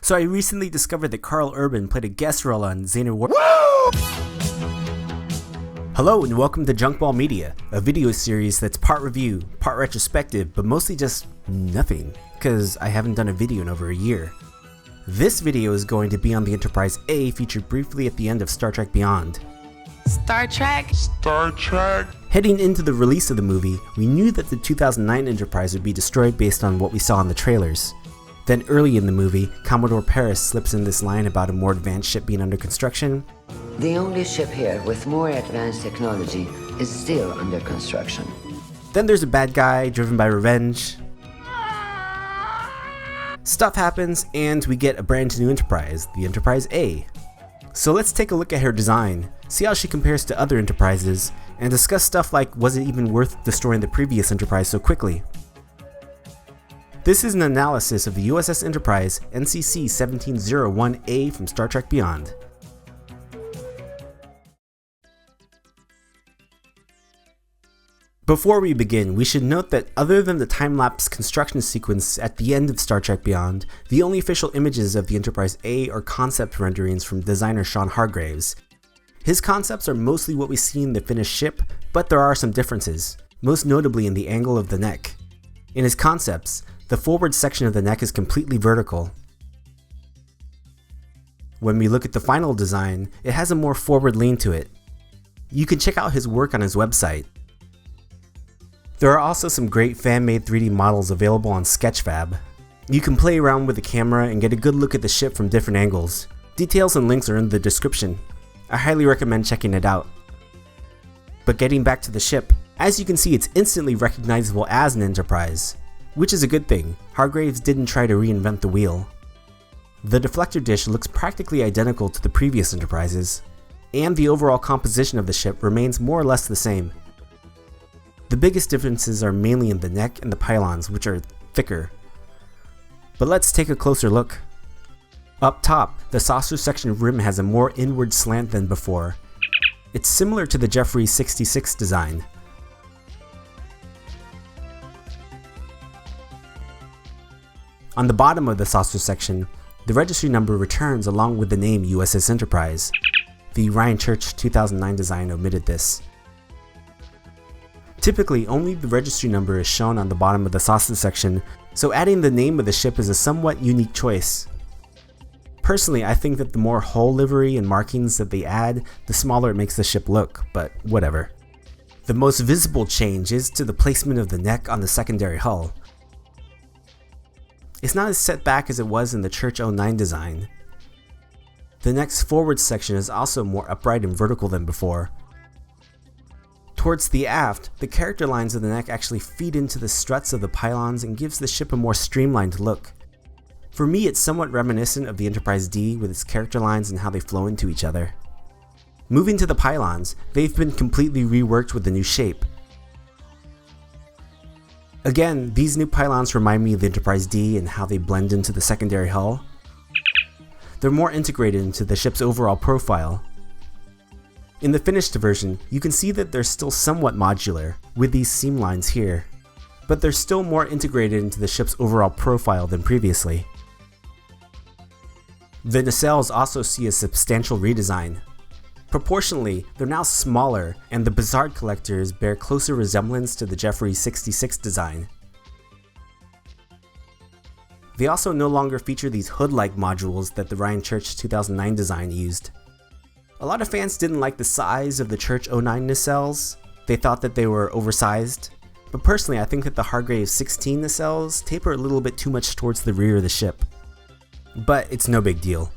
So I recently discovered that Karl Urban played a guest role on Xehanort. Hello and welcome to Junkball Media, a video series that's part review, part retrospective, but mostly just nothing, because I haven't done a video in over a year. This video is going to be on the Enterprise A, featured briefly at the end of Star Trek Beyond. Star Trek. Heading into the release of the movie, we knew that the 2009 Enterprise would be destroyed based on what we saw in the trailers. Then early in the movie, Commodore Paris slips in this line about a more advanced ship being under construction. The only ship here with more advanced technology is still under construction. Then there's a bad guy driven by revenge. Stuff happens and we get a brand new Enterprise, the Enterprise A. So let's take a look at her design, see how she compares to other Enterprises, and discuss stuff like was it even worth destroying the previous Enterprise so quickly. This is an analysis of the USS Enterprise NCC 1701A from Star Trek Beyond. Before we begin, we should note that other than the time-lapse construction sequence at the end of Star Trek Beyond, the only official images of the Enterprise A are concept renderings from designer Sean Hargraves. His concepts are mostly what we see in the finished ship, but there are some differences, most notably in the angle of the neck. In his concepts, the forward section of the neck is completely vertical. When we look at the final design, it has a more forward lean to it. You can check out his work on his website. There are also some great fan-made 3D models available on Sketchfab. You can play around with the camera and get a good look at the ship from different angles. Details and links are in the description. I highly recommend checking it out. But getting back to the ship, as you can see, it's instantly recognizable as an Enterprise, which is a good thing. Hargraves didn't try to reinvent the wheel. The deflector dish looks practically identical to the previous Enterprises, and the overall composition of the ship remains more or less the same. The biggest differences are mainly in the neck and the pylons, which are thicker. But let's take a closer look. Up top, the saucer section rim has a more inward slant than before. It's similar to the Jefferies 66 design. On the bottom of the saucer section, the registry number returns along with the name USS Enterprise. The Ryan Church 2009 design omitted this. Typically, only the registry number is shown on the bottom of the saucer section, so adding the name of the ship is a somewhat unique choice. Personally, I think that the more hull livery and markings that they add, the smaller it makes the ship look, but whatever. The most visible change is to the placement of the neck on the secondary hull. It's not as set back as it was in the Church 09 design. The neck's forward section is also more upright and vertical than before. Towards the aft, the character lines of the neck actually feed into the struts of the pylons and gives the ship a more streamlined look. For me, it's somewhat reminiscent of the Enterprise D with its character lines and how they flow into each other. Moving to the pylons, they've been completely reworked with the new shape. Again, these new pylons remind me of the Enterprise D and how they blend into the secondary hull. They're more integrated into the ship's overall profile. In the finished version, you can see that they're still somewhat modular, with these seam lines here, but they're still more integrated into the ship's overall profile than previously. The nacelles also see a substantial redesign. Proportionally, they're now smaller, and the Buzzard collectors bear closer resemblance to the Jefferies 66 design. They also no longer feature these hood-like modules that the Ryan Church 2009 design used. A lot of fans didn't like the size of the Church 09 nacelles. They thought that they were oversized, but personally I think that the Hargraves 16 nacelles taper a little bit too much towards the rear of the ship. But it's no big deal.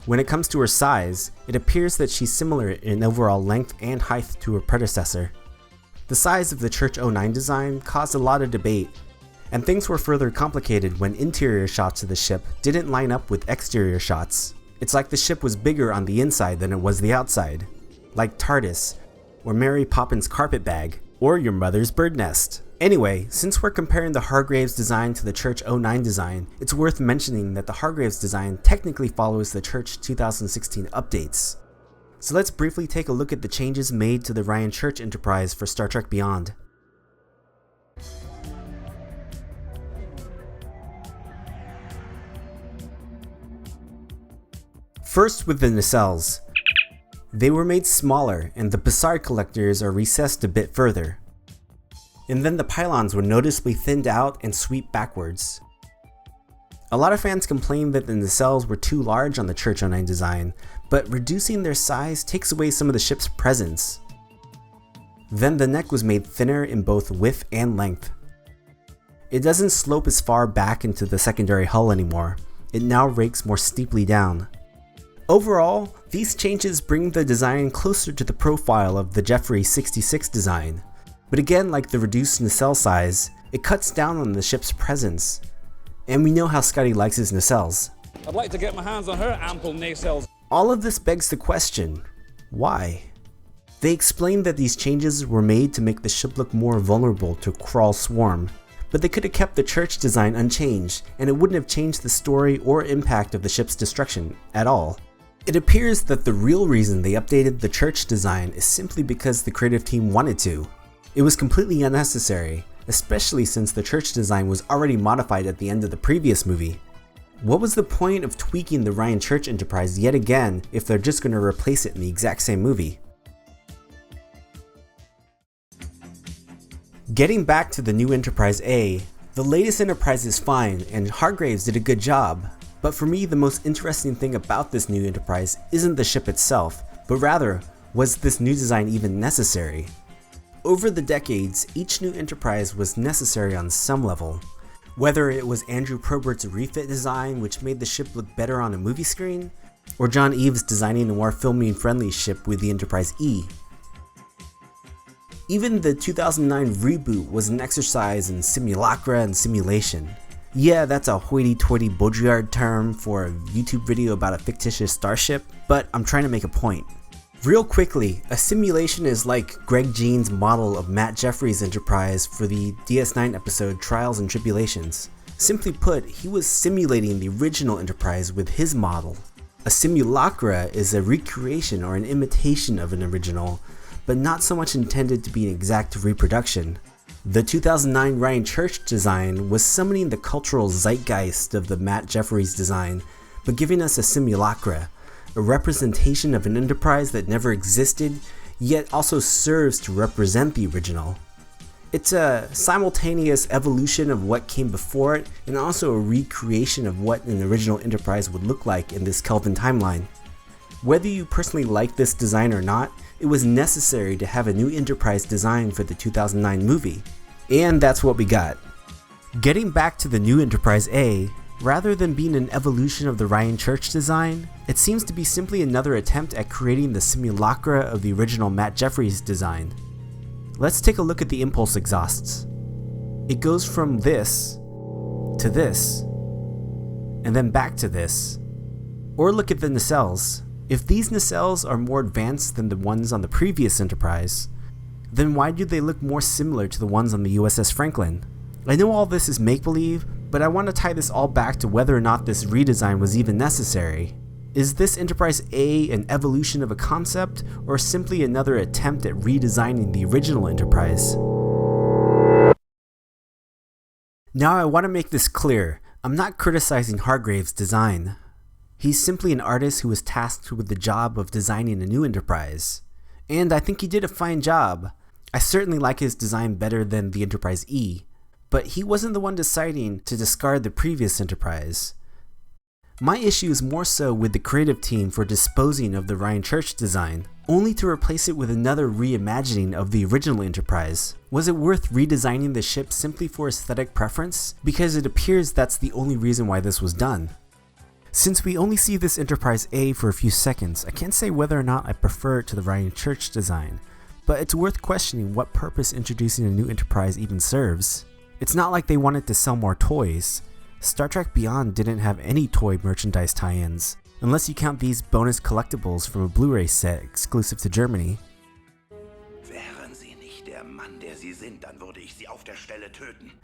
When it comes to her size, it appears that she's similar in overall length and height to her predecessor. The size of the Church 09 design caused a lot of debate, and things were further complicated when interior shots of the ship didn't line up with exterior shots. It's like the ship was bigger on the inside than it was the outside, like TARDIS, or Mary Poppins' carpet bag, or your mother's bird nest. Anyway, since we're comparing the Hargraves design to the Church 09 design, it's worth mentioning that the Hargraves design technically follows the Church 2016 updates. So let's briefly take a look at the changes made to the Ryan Church Enterprise for Star Trek Beyond. First with the nacelles. They were made smaller and the Bussard collectors are recessed a bit further. And then the pylons were noticeably thinned out and sweep backwards. A lot of fans complained that the nacelles were too large on the Church 09 design, but reducing their size takes away some of the ship's presence. Then the neck was made thinner in both width and length. It doesn't slope as far back into the secondary hull anymore. It now rakes more steeply down. Overall, these changes bring the design closer to the profile of the Jefferies 66 design. But again, like the reduced nacelle size, it cuts down on the ship's presence. And we know how Scotty likes his nacelles. I'd like to get my hands on her ample nacelles. All of this begs the question, why? They explained that these changes were made to make the ship look more vulnerable to Krall swarm, but they could have kept the church design unchanged and it wouldn't have changed the story or impact of the ship's destruction at all. It appears that the real reason they updated the church design is simply because the creative team wanted to. It was completely unnecessary, especially since the church design was already modified at the end of the previous movie. What was the point of tweaking the Ryan Church Enterprise yet again if they're just going to replace it in the exact same movie? Getting back to the new Enterprise A, the latest Enterprise is fine and Hargreaves did a good job, but for me the most interesting thing about this new Enterprise isn't the ship itself, but rather, was this new design even necessary? Over the decades, each new Enterprise was necessary on some level. Whether it was Andrew Probert's refit design which made the ship look better on a movie screen, or John Eaves designing a more filming-friendly ship with the Enterprise E. Even the 2009 reboot was an exercise in simulacra and simulation. Yeah, that's a hoity-toity Baudrillard term for a YouTube video about a fictitious starship, but I'm trying to make a point. Real quickly, a simulation is like Greg Jean's model of Matt Jefferies' Enterprise for the DS9 episode Trials and Tribulations. Simply put, he was simulating the original Enterprise with his model. A simulacra is a recreation or an imitation of an original, but not so much intended to be an exact reproduction. The 2009 Ryan Church design was summoning the cultural zeitgeist of the Matt Jefferies design, but giving us a simulacra, a representation of an Enterprise that never existed, yet also serves to represent the original. It's a simultaneous evolution of what came before it, and also a recreation of what an original Enterprise would look like in this Kelvin timeline. Whether you personally like this design or not, it was necessary to have a new Enterprise design for the 2009 movie. And that's what we got. Getting back to the new Enterprise A, rather than being an evolution of the Ryan Church design, it seems to be simply another attempt at creating the simulacra of the original Matt Jefferies design. Let's take a look at the impulse exhausts. It goes from this to this, and then back to this. Or look at the nacelles. If these nacelles are more advanced than the ones on the previous Enterprise, then why do they look more similar to the ones on the USS Franklin? I know all this is make-believe, but I want to tie this all back to whether or not this redesign was even necessary. Is this Enterprise A an evolution of a concept, or simply another attempt at redesigning the original Enterprise? Now I want to make this clear, I'm not criticizing Hargreaves' design. He's simply an artist who was tasked with the job of designing a new Enterprise. And I think he did a fine job. I certainly like his design better than the Enterprise E, but he wasn't the one deciding to discard the previous Enterprise. My issue is more so with the creative team for disposing of the Ryan Church design, only to replace it with another reimagining of the original Enterprise. Was it worth redesigning the ship simply for aesthetic preference? Because it appears that's the only reason why this was done. Since we only see this Enterprise A for a few seconds, I can't say whether or not I prefer it to the Ryan Church design, but it's worth questioning what purpose introducing a new Enterprise even serves. It's not like they wanted to sell more toys. Star Trek Beyond didn't have any toy merchandise tie-ins, unless you count these bonus collectibles from a Blu-ray set exclusive to Germany.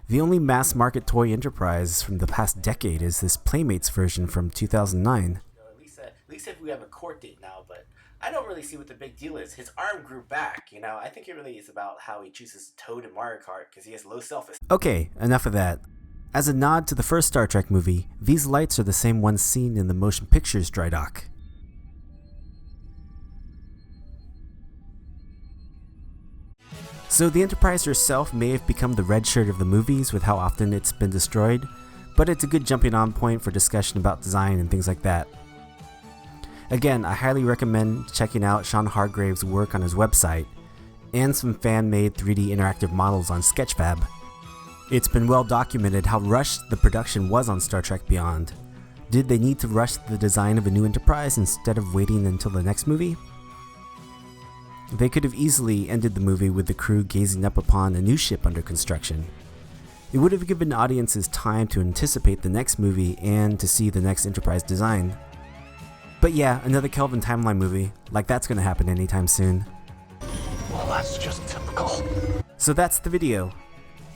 The only mass-market toy Enterprise from the past decade is this Playmates version from 2009. At least if we have a court date now, but I don't really see what the big deal is. His arm grew back, you know? I think it really is about how he chooses Toad in Mario Kart because he has low self-esteem. Okay, enough of that. As a nod to the first Star Trek movie, these lights are the same ones seen in the motion pictures dry dock. So the Enterprise herself may have become the red shirt of the movies with how often it's been destroyed, but it's a good jumping on point for discussion about design and things like that. Again, I highly recommend checking out Sean Hargrave's work on his website, and some fan-made 3D interactive models on Sketchfab. It's been well documented how rushed the production was on Star Trek Beyond. Did they need to rush the design of a new Enterprise instead of waiting until the next movie? They could have easily ended the movie with the crew gazing up upon a new ship under construction. It would have given audiences time to anticipate the next movie and to see the next Enterprise design. But yeah, another Kelvin timeline movie, like that's gonna happen anytime soon. Well, that's just typical. So that's the video.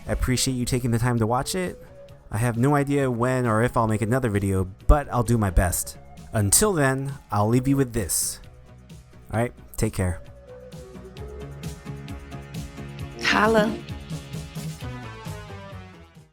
I appreciate you taking the time to watch it. I have no idea when or if I'll make another video, but I'll do my best. Until then, I'll leave you with this. Alright, take care. Holla.